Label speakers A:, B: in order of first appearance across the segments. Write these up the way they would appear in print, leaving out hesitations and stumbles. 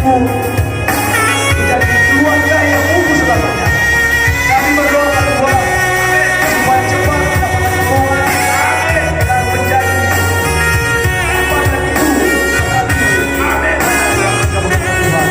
A: ibu menjadi keluarga yang utuh selamanya. Kami berdoa pada Tuhan supaya cepat mendapatkan kekuatan dan menjadi apa dan ibu saat ini. Amin. Tuhan.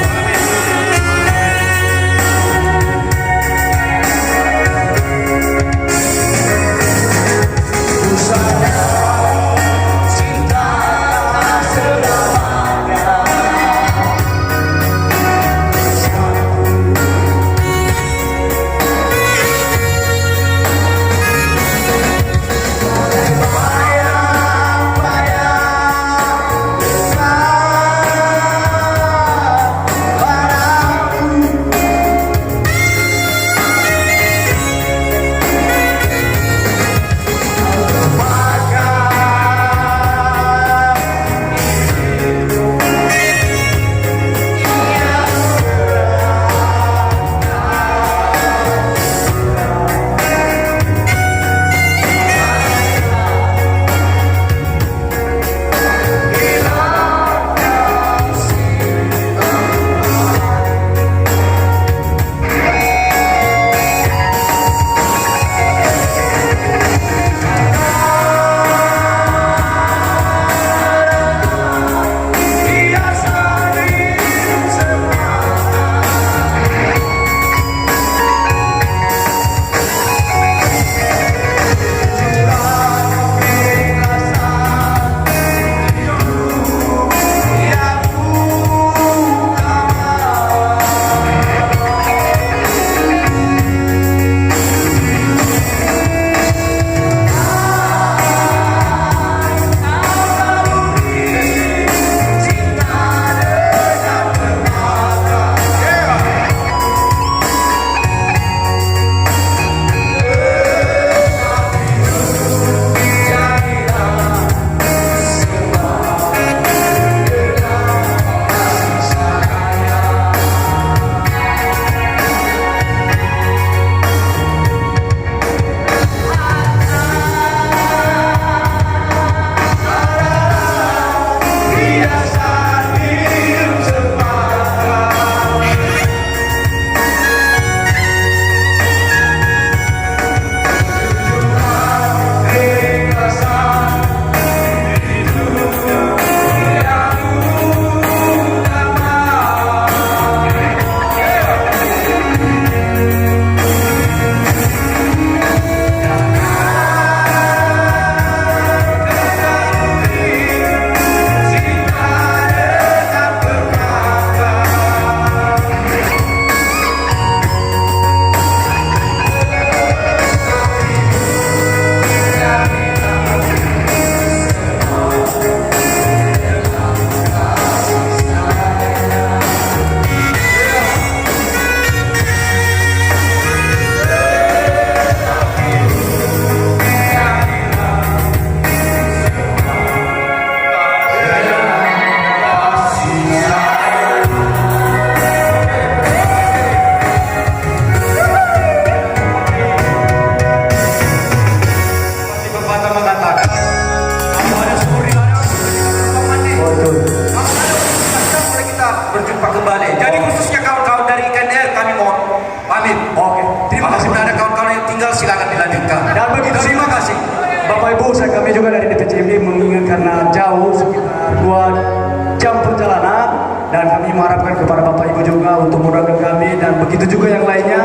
B: berjumpa kembali. Jadi khususnya kawan-kawan dari KNR kami mohon pamit.
A: Oke, terima kasih.
B: Apabila ada kawan-kawan yang tinggal silakan dilanjutkan.
A: Dan begitu
B: Terima kasih.
A: Bapak Ibu, kami juga dari DPC ini mengingat karena jauh sekitar 2 jam perjalanan dan kami mengharapkan kepada Bapak Ibu juga untuk mudahkan kami dan begitu juga yang lainnya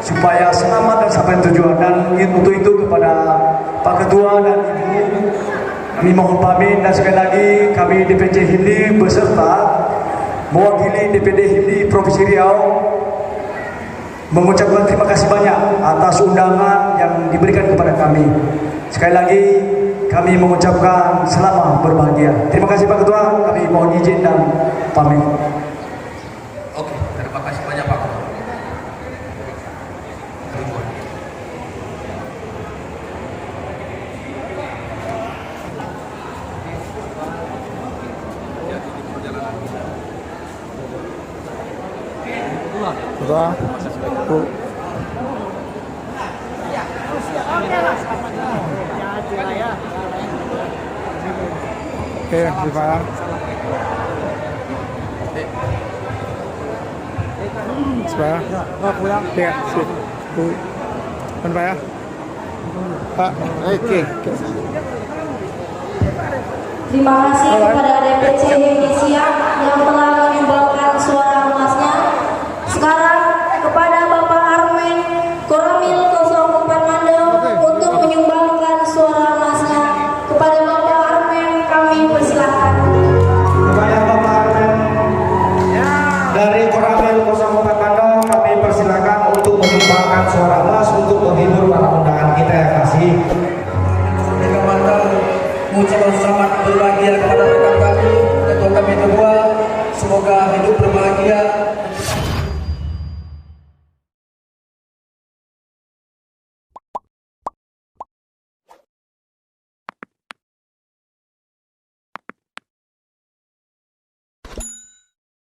A: supaya selamat dan sampai tujuan. Dan untuk itu kepada Pak Ketua dan Ibu kami mohon pamit dan sekali lagi kami DPC Hindi beserta mewakili DPD Hindi Provinsi Riau mengucapkan terima kasih banyak atas undangan yang diberikan kepada kami. Sekali lagi kami mengucapkan selamat berbahagia. Terima kasih Pak Ketua, kami mohon izin dan pamit.
B: Oke, terima kasih banyak Pak Ketua.
C: Ketua, Bu. Oke, terima kasih. Sebelah. Ya, sip. Kan Pak ya? Pak, oke.
D: Terima kasih kepada DPC Indonesia yang telah menyumbang